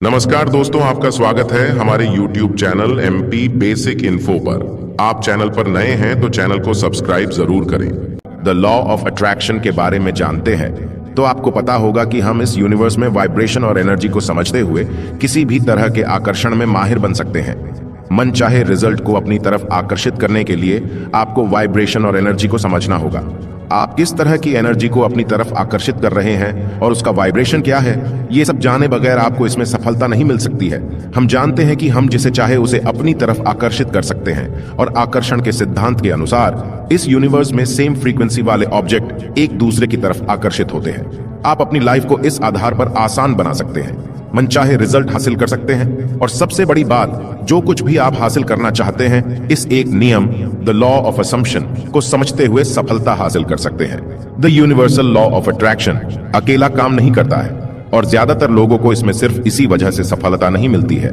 नमस्कार दोस्तों, आपका स्वागत है हमारे YouTube channel MP basic info पर। आप चैनल पर नए हैं तो चैनल को सब्सक्राइब जरूर करें। द लॉ ऑफ अट्रैक्शन के बारे में जानते हैं तो आपको पता होगा कि हम इस यूनिवर्स में वाइब्रेशन और एनर्जी को समझते हुए किसी भी तरह के आकर्षण में माहिर बन सकते हैं। मन चाहे रिजल्ट को अपनी तरफ आकर्षित करने के लिए आपको वाइब्रेशन और एनर्जी को समझना होगा। आप किस तरह की एनर्जी को अपनी तरफ आकर्षित कर रहे हैं और उसका वाइब्रेशन क्या है, ये सब जाने बगैर आपको इसमें सफलता नहीं मिल सकती है। हम जानते हैं कि हम जिसे चाहे उसे अपनी तरफ आकर्षित कर सकते हैं और आकर्षण के सिद्धांत के अनुसार इस यूनिवर्स में सेम फ्रीक्वेंसी वाले ऑब्जेक्ट एक दूसरे की तरफ आकर्षित होते हैं। आप अपनी लाइफ को इस आधार पर आसान बना सकते हैं, मनचाहे रिजल्ट हासिल कर सकते हैं और सबसे बड़ी बात, जो कुछ भी आप हासिल करना चाहते हैं इस एक नियम द लॉ ऑफ असम्पशन को समझते हुए सफलता हासिल कर सकते हैं। The universal law of attraction अकेला काम नहीं करता है और ज्यादातर लोगों को इसमें सिर्फ इसी वजह से सफलता नहीं मिलती है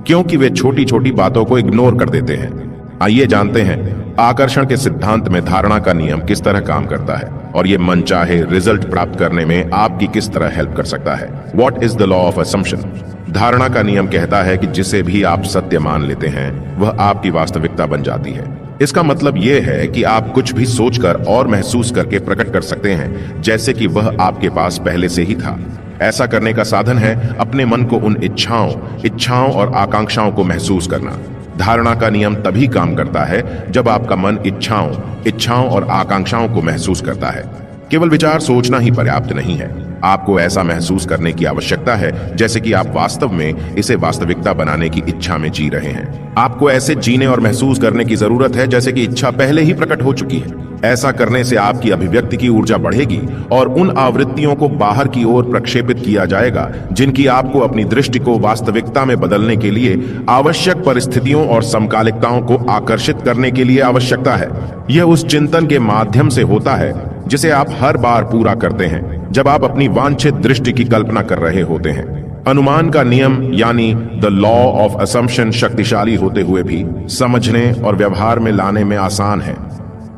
क्योंकि वे छोटी छोटी बातों को इग्नोर कर देते हैं। आइए जानते हैं आकर्षण के सिद्धांत में धारणा का नियम किस तरह काम करता है और ये मनचाहे रिजल्ट प्राप्त करने में आपकी किस तरह हेल्प कर सकता है। What is the law of assumption? धारणा का नियम कहता है कि जिसे भी आप सत्य मान लेते हैं वह आपकी वास्तविकता बन जाती है। इसका मतलब यह है कि आप कुछ भी सोचकर और महसूस करके प्रकट कर सकते हैं जैसे कि वह आपके पास पहले से ही था। ऐसा करने का साधन है अपने मन को उन इच्छाओं और आकांक्षाओं को महसूस करना। धारणा का नियम तभी काम करता है जब आपका मन इच्छाओं और आकांक्षाओं को महसूस करता है। केवल विचार सोचना ही पर्याप्त नहीं है, आपको ऐसा महसूस करने की आवश्यकता है जैसे कि आप वास्तव में इसे वास्तविकता बनाने की इच्छा में जी रहे हैं। आपको ऐसे जीने और महसूस करने की जरूरत है जैसे कि इच्छा पहले ही प्रकट हो चुकी है। ऐसा करने से आपकी अभिव्यक्ति की ऊर्जा बढ़ेगी और उन आवृत्तियों को बाहर की ओर प्रक्षेपित किया जाएगा जिनकी आपको अपनी दृष्टि को वास्तविकता में बदलने के लिए आवश्यक परिस्थितियों और समकालिकताओं को आकर्षित करने के लिए आवश्यकता है। यह उस चिंतन के माध्यम से होता है जिसे आप हर बार पूरा करते हैं जब आप अपनी वांछित दृष्टि की कल्पना कर रहे होते हैं। अनुमान का नियम यानी द लॉ ऑफ असम्पशन शक्तिशाली होते हुए भी समझने और व्यवहार में लाने में आसान है।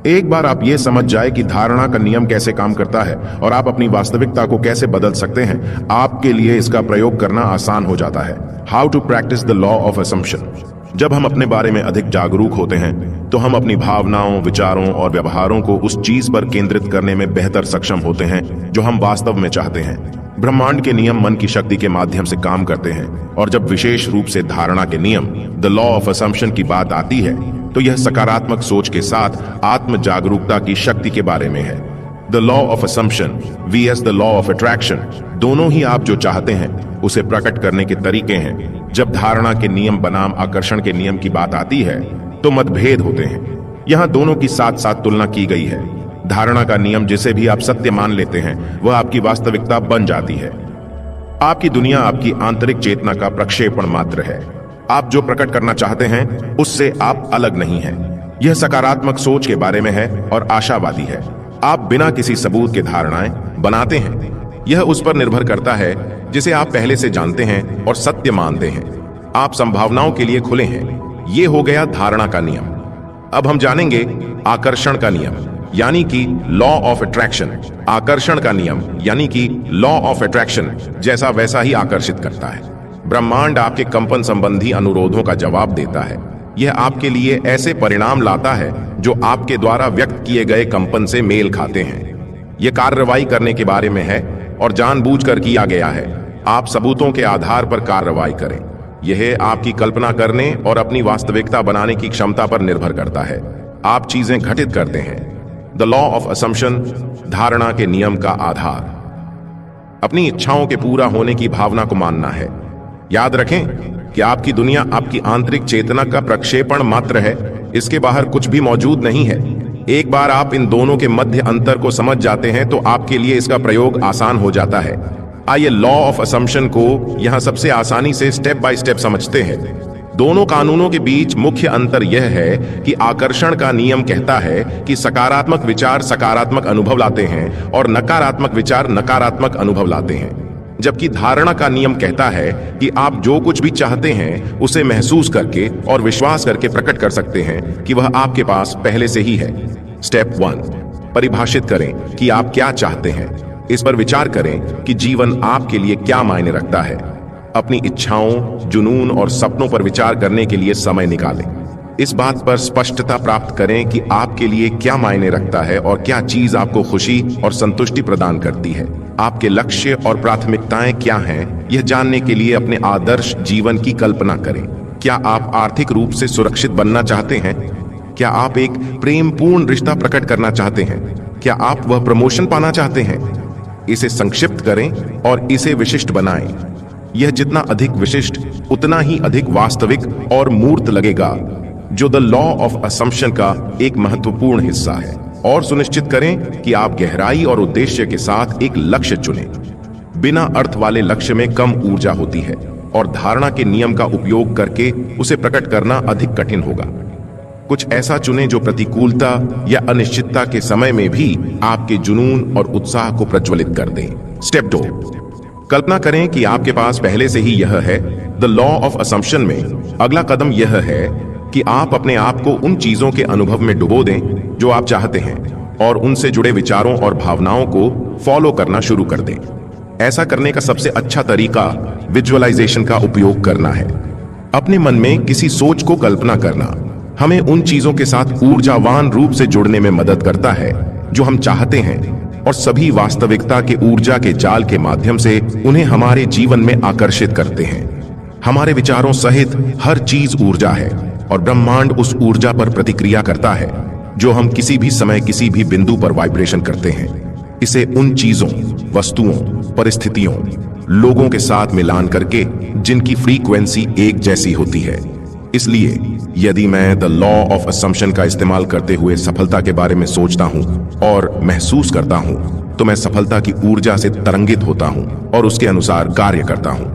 एक बार आप ये समझ जाए कि धारणा का नियम कैसे काम करता है और आप अपनी वास्तविकता को कैसे बदल सकते हैं, आपके लिए इसका प्रयोग करना आसान हो जाता है। How to practise the law of assumption? जब हम अपने बारे में अधिक जागरूक होते हैं तो हम अपनी भावनाओं, विचारों और व्यवहारों को उस चीज पर केंद्रित करने में बेहतर सक्षम होते हैं जो हम वास्तव में चाहते हैं। ब्रह्मांड के नियम मन की शक्ति के माध्यम से काम करते हैं और जब विशेष रूप से धारणा के नियम द लॉ ऑफ असम्पशन की बात आती है तो यह सकारात्मक सोच के साथ आत्म जागरूकता की शक्ति के बारे में है। The law of assumption vs the law of attraction दोनों ही आप जो चाहते हैं उसे प्रकट करने के तरीके हैं। जब धारणा के नियम बनाम आकर्षण के नियम की बात आती है तो मतभेद होते हैं। यहाँ दोनों की साथ साथ तुलना की गई है। धारणा का नियम जिसे भी आप सत्य मान लेते हैं वह आपकी वास्तविकता बन जाती है। आपकी दुनिया आपकी आंतरिक चेतना का प्रक्षेपण मात्र है। आप जो प्रकट करना चाहते हैं उससे आप अलग नहीं हैं। यह सकारात्मक सोच के बारे में है और आशावादी है। आप बिना किसी सबूत के धारणाएं बनाते हैं। यह उस पर निर्भर करता है जिसे आप पहले से जानते हैं और सत्य मानते हैं। आप संभावनाओं के लिए खुले हैं। यह हो गया धारणा का नियम। अब हम जानेंगे आकर्षण का नियम यानी कि लॉ ऑफ अट्रैक्शन। आकर्षण का नियम यानी कि लॉ ऑफ अट्रैक्शन जैसा वैसा ही आकर्षित करता है। ब्रह्मांड आपके कंपन संबंधी अनुरोधों का जवाब देता है। यह आपके लिए ऐसे परिणाम लाता है जो आपके द्वारा व्यक्त किए गए कंपन से मेल खाते हैं। यह कार्रवाई करने के बारे में है और जानबूझकर किया गया है। आप सबूतों के आधार पर कार्रवाई करें। यह आपकी कल्पना करने और अपनी वास्तविकता बनाने की क्षमता पर निर्भर करता है। आप चीजें घटित करते हैं। द लॉ ऑफ असम्पशन धारणा के नियम का आधार अपनी इच्छाओं के पूरा होने की भावना को मानना है। याद रखें कि आपकी दुनिया आपकी आंतरिक चेतना का प्रक्षेपण मात्र है, इसके बाहर कुछ भी मौजूद नहीं है। एक बार आप इन दोनों के मध्य अंतर को समझ जाते हैं तो आपके लिए इसका प्रयोग आसान हो जाता है। आइए लॉ ऑफ असम्पशन को यहां सबसे आसानी से स्टेप बाय स्टेप समझते हैं। दोनों कानूनों के बीच मुख्य अंतर यह है कि आकर्षण का नियम कहता है कि सकारात्मक विचार सकारात्मक अनुभव लाते हैं और नकारात्मक विचार नकारात्मक अनुभव लाते हैं, जबकि धारणा का नियम कहता है कि आप जो कुछ भी चाहते हैं उसे महसूस करके और विश्वास करके प्रकट कर सकते हैं कि वह आपके पास पहले से ही है। स्टेप 1, परिभाषित करें कि आप क्या चाहते हैं। इस पर विचार करें कि जीवन आपके लिए क्या मायने रखता है। अपनी इच्छाओं, जुनून और सपनों पर विचार करने के लिए समय निकालें। इस बात पर स्पष्टता प्राप्त करें कि आपके लिए क्या मायने रखता है और क्या चीज आपको खुशी और संतुष्टि प्रदान करती है। आपके लक्ष्य और प्राथमिकताएं क्या हैं, यह जानने के लिए अपने आदर्श जीवन की कल्पना करें। क्या आप आर्थिक रूप से सुरक्षित बनना चाहते हैं? क्या आप एक प्रेमपूर्ण रिश्ता प्रकट करना चाहते हैं? क्या आप वह प्रमोशन पाना चाहते हैं? इसे संक्षिप्त करें और इसे विशिष्ट बनाएं। यह जितना अधिक विशिष्ट, उतना ही अधिक वास्तविक और मूर्त लगेगा, जो द लॉ ऑफ असम्पशन का एक महत्वपूर्ण हिस्सा है। और सुनिश्चित करें कि आप गहराई और उद्देश्य के साथ एक लक्ष्य चुनें। बिना अर्थ वाले लक्ष्य में कम ऊर्जा होती है और धारणा के नियम का उपयोग करके उसे प्रकट करना अधिक कठिन होगा। कुछ ऐसा चुनें जो प्रतिकूलता या अनिश्चितता के समय में भी आपके जुनून और उत्साह को प्रज्वलित कर दे। स्टेप 2, कल्पना करें कि आपके पास पहले से ही यह है। द लॉ ऑफ असम्पशन में अगला कदम यह है कि आप अपने आप को उन चीजों के अनुभव में डुबो दें जो आप चाहते हैं और उनसे जुड़े विचारों और भावनाओं को फॉलो करना शुरू कर दें। ऐसा करने का सबसे अच्छा तरीका विजुअलाइजेशन का उपयोग करना है। अपने मन में किसी सोच को कल्पना करना हमें उन चीजों के साथ ऊर्जावान रूप से जुड़ने में मदद करता है जो हम चाहते हैं, और सभी वास्तविकता के ऊर्जा के जाल के माध्यम से उन्हें हमारे जीवन में आकर्षित करते हैं। हमारे विचारों सहित हर चीज ऊर्जा है और ब्रह्मांड उस ऊर्जा पर प्रतिक्रिया करता है जो हम किसी भी समय किसी भी बिंदु पर वाइब्रेशन करते हैं। इसे उन चीजों, वस्तुओं, परिस्थितियों, लोगों के साथ मिलान करके जिनकी फ्रीक्वेंसी एक जैसी होती है। इसलिए यदि मैं द लॉ ऑफ असम्पशन का इस्तेमाल करते हुए सफलता के बारे में सोचता हूं और महसूस करता हूं, तो मैं सफलता की ऊर्जा से तरंगित होता हूं और उसके अनुसार कार्य करता हूं।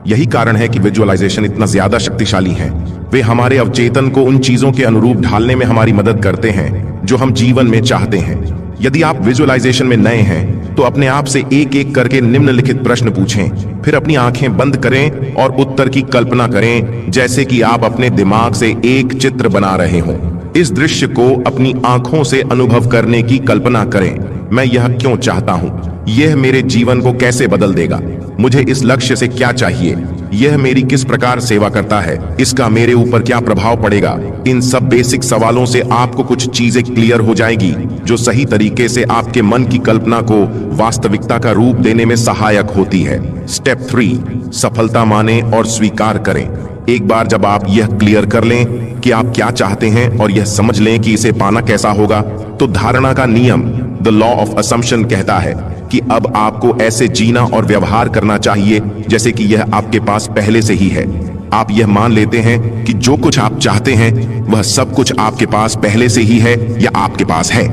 यही कारण है कि विजुअलाइजेशन इतना ज्यादा शक्तिशाली है। वे हमारे अवचेतन को उन चीजों के अनुरूप ढालने में हमारी मदद करते हैं जो हम जीवन में चाहते हैं। यदि आप विजुअलाइजेशन में नए हैं तो अपने आप से एक एक करके निम्नलिखित प्रश्न पूछें, फिर अपनी आंखें बंद करें और उत्तर की कल्पना करें, जैसे कि आप अपने दिमाग से एक चित्र बना रहे हों। इस दृश्य को अपनी आंखों से अनुभव करने की कल्पना करें। मैं यह क्यों चाहता हूं? यह मेरे जीवन को कैसे बदल देगा? मुझे इस लक्ष्य से क्या चाहिए? यह मेरी किस प्रकार सेवा करता है? इसका मेरे ऊपर क्या प्रभाव पड़ेगा? इन सब बेसिक सवालों से आपको कुछ चीजें क्लियर हो जाएगी जो सही तरीके से आपके मन की कल्पना को वास्तविकता का रूप देने में सहायक होती है। स्टेप 3, सफलता माने और स्वीकार करें। एक बार जब आप यह क्लियर कर लें कि आप क्या चाहते हैं और यह समझ लें कि इसे पाना कैसा होगा, तो धारणा का नियम द लॉ ऑफ असम्पशन कहता है कि अब आपको ऐसे जीना और व्यवहार करना चाहिए जैसे कि यह आपके पास पहले से ही है। आप यह मान लेते हैं कि जो कुछ आप चाहते हैं वह सब कुछ आपके पास पहले से ही है या आपके पास है।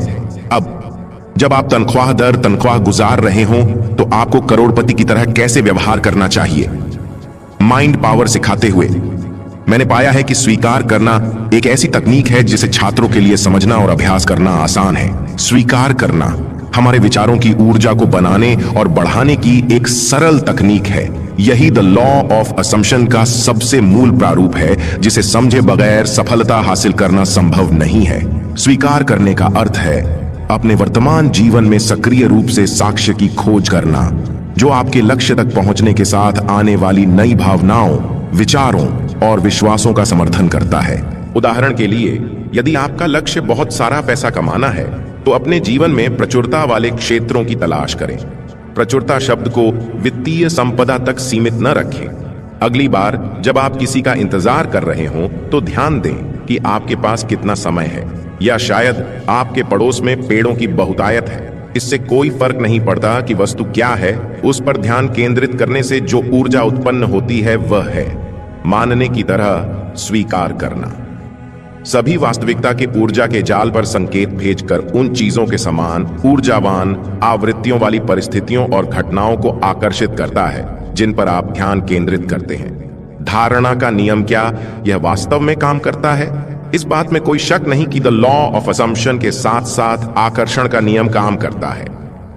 अब जब आप तनख्वाह दर तनख्वाह गुजार रहे हों तो आपको करोड़पति की तरह कैसे व्यवहार करना चाहिए? माइंड पावर सिखाते हुए मैंने पाया है कि स्वीकार करना एक ऐसी तकनीक है जिसे छात्रों के लिए समझना और अभ्यास करना आसान है। स्वीकार करना हमारे विचारों की ऊर्जा को बनाने और बढ़ाने की एक सरल तकनीक है। यही द लॉ ऑफ असम्पशन का सबसे मूल प्रारूप है, जिसे समझे बगैर सफलता हासिल करना संभव नहीं है। स्वीकार करने का अर्थ है अपने वर्तमान जीवन में सक्रिय रूप से साक्ष्य की खोज करना, जो आपके लक्ष्य तक पहुंचने के साथ आने वाली नई भावनाओं, विचारों और विश्वासों का समर्थन करता है। उदाहरण के लिए, यदि आपका लक्ष्य बहुत सारा पैसा कमाना है तो अपने जीवन में प्रचुरता वाले क्षेत्रों की तलाश करें। प्रचुरता शब्द को वित्तीय संपदा तक सीमित न रखें। अगली बार जब आप किसी का इंतजार कर रहे हों तो ध्यान दें कि आपके पास कितना समय है, या शायद आपके पड़ोस में पेड़ों की बहुतायत है। इससे कोई फर्क नहीं पड़ता कि वस्तु क्या है, उस पर ध्यान केंद्रित करने से जो ऊर्जा उत्पन्न होती है वह है मानने की तरह स्वीकार करना। सभी वास्तविकता के ऊर्जा के जाल पर संकेत भेजकर उन चीजों के समान ऊर्जावान आवृत्तियों वाली परिस्थितियों और घटनाओं को आकर्षित करता है जिन पर आप ध्यान केंद्रित करते हैं। धारणा का नियम क्या यह वास्तव में काम करता है? इस बात में कोई शक नहीं कि द लॉ ऑफ असम्पशन के साथ साथ आकर्षण का नियम काम करता है,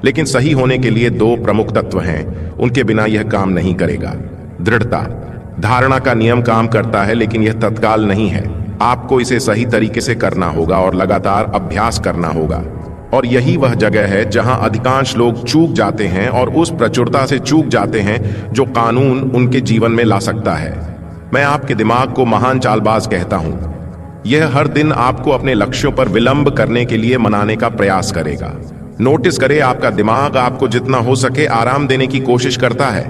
लेकिन सही होने के लिए दो प्रमुख तत्व हैं, उनके बिना यह काम नहीं करेगा। दृढ़ता। धारणा का नियम काम करता है लेकिन यह तत्काल नहीं है। आपको इसे सही तरीके से करना होगा और लगातार अभ्यास करना होगा। और यही वह जगह है जहां अधिकांश लोग चूक जाते हैं और उस प्रचुरता से चूक जाते हैं जो कानून उनके जीवन में ला सकता है। मैं आपके दिमाग को महान चालबाज कहता हूं। यह हर दिन आपको अपने लक्ष्यों पर विलंब करने के लिए मनाने का प्रयास करेगा। नोटिस करें, आपका दिमाग आपको जितना हो सके आराम देने की कोशिश करता है।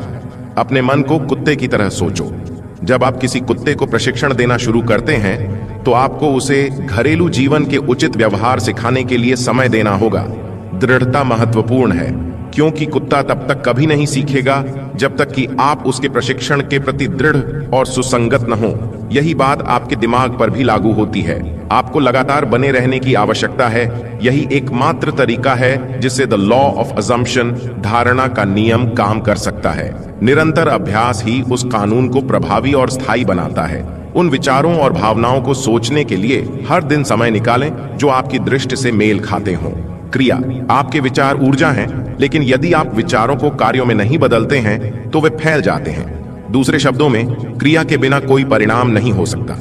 अपने मन को कुत्ते की तरह सोचो। जब आप किसी कुत्ते को प्रशिक्षण देना शुरू करते हैं तो आपको उसे घरेलू जीवन के उचित व्यवहार सिखाने के लिए समय देना होगा। दृढ़ता महत्वपूर्ण है, क्योंकि कुत्ता तब तक कभी नहीं सीखेगा जब तक कि आप उसके प्रशिक्षण के प्रति दृढ़ और सुसंगत न हो। यही बात आपके दिमाग पर भी लागू होती है। आपको लगातार बने रहने की आवश्यकता है। यही एकमात्र तरीका है जिससे द लॉ ऑफ अजम्पशन, धारणा का नियम, काम कर सकता है। निरंतर अभ्यास ही उस कानून को प्रभावी और स्थायी बनाता है। उन विचारों और भावनाओं को सोचने के लिए हर दिन समय निकालें जो आपकी दृष्टि से मेल खाते हों। क्रिया, आपके विचार ऊर्जा हैं, लेकिन यदि आप विचारों को कार्यों में नहीं बदलते हैं तो वे फैल जाते हैं। दूसरे शब्दों में, क्रिया के बिना कोई परिणाम नहीं हो सकता।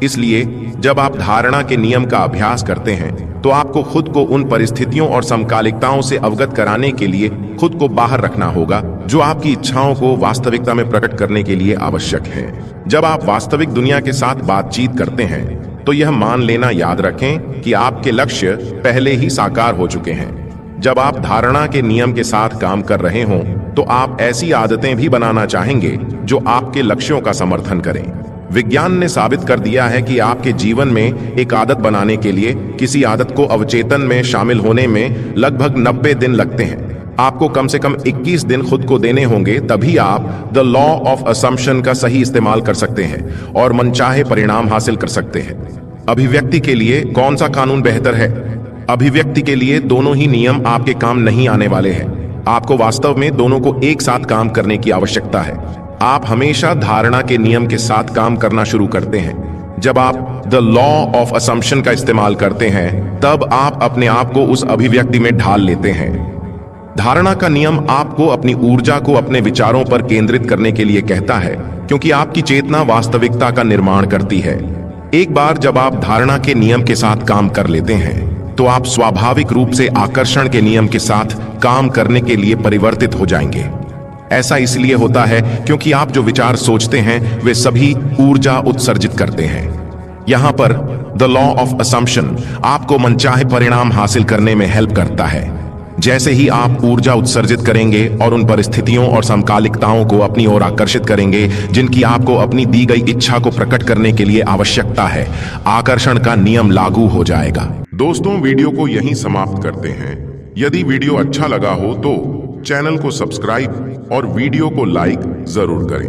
इसलिए जब आप धारणा के नियम का अभ्यास करते हैं तो आपको खुद को उन परिस्थितियों और समकालिकताओं से अवगत कराने के लिए खुद को बाहर रखना होगा जो आपकी इच्छाओं को वास्तविकता में प्रकट करने के लिए आवश्यक है। जब आप वास्तविक दुनिया के साथ बातचीत करते हैं तो यह मान लेना याद रखें कि आपके लक्ष्य पहले ही साकार हो चुके हैं। जब आप धारणा के नियम के साथ काम कर रहे हों तो आप ऐसी आदतें भी बनाना चाहेंगे जो आपके लक्ष्यों का समर्थन करें। विज्ञान ने साबित कर दिया है कि आपके जीवन में एक आदत बनाने के लिए किसी आदत को अवचेतन में शामिल होने में लगभग 90 दिन लगते हैं। आपको कम से कम 21 दिन खुद को देने होंगे, तभी आप द लॉ ऑफ असम्पशन का सही इस्तेमाल कर सकते हैं और मनचाहे परिणाम हासिल कर सकते हैं। अभिव्यक्ति के लिए कौन सा कानून बेहतर है? अभिव्यक्ति के लिए दोनों ही नियम आपके काम नहीं आने वाले हैं। आपको वास्तव में दोनों को एक साथ काम करने की आवश्यकता है। आप हमेशा धारणा के नियम के साथ काम करना शुरू करते हैं। जब आप द लॉ ऑफ असम्पशन का इस्तेमाल करते हैं तब आप अपने आप को उस अभिव्यक्ति में ढाल लेते हैं। धारणा का नियम आपको अपनी ऊर्जा को अपने विचारों पर केंद्रित करने के लिए कहता है, क्योंकि आपकी चेतना वास्तविकता का निर्माण करती है। एक बार जब आप धारणा के नियम के साथ काम कर लेते हैं तो आप स्वाभाविक रूप से आकर्षण के नियम के साथ काम करने के लिए परिवर्तित हो जाएंगे। ऐसा इसलिए होता है क्योंकि आप जो विचार सोचते हैं वे सभी ऊर्जा उत्सर्जित करते हैं। यहां पर द लॉ ऑफ असम्पशन आपको मनचाहे परिणाम हासिल करने में हेल्प करता है। जैसे ही आप ऊर्जा उत्सर्जित करेंगे और उन परिस्थितियों और समकालिकताओं को अपनी ओर आकर्षित करेंगे जिनकी आपको अपनी दी गई इच्छा को प्रकट करने के लिए आवश्यकता है, आकर्षण का नियम लागू हो जाएगा। दोस्तों, वीडियो को यहीं समाप्त करते हैं। यदि वीडियो अच्छा लगा हो तो चैनल को सब्सक्राइब और वीडियो को लाइक जरूर करें।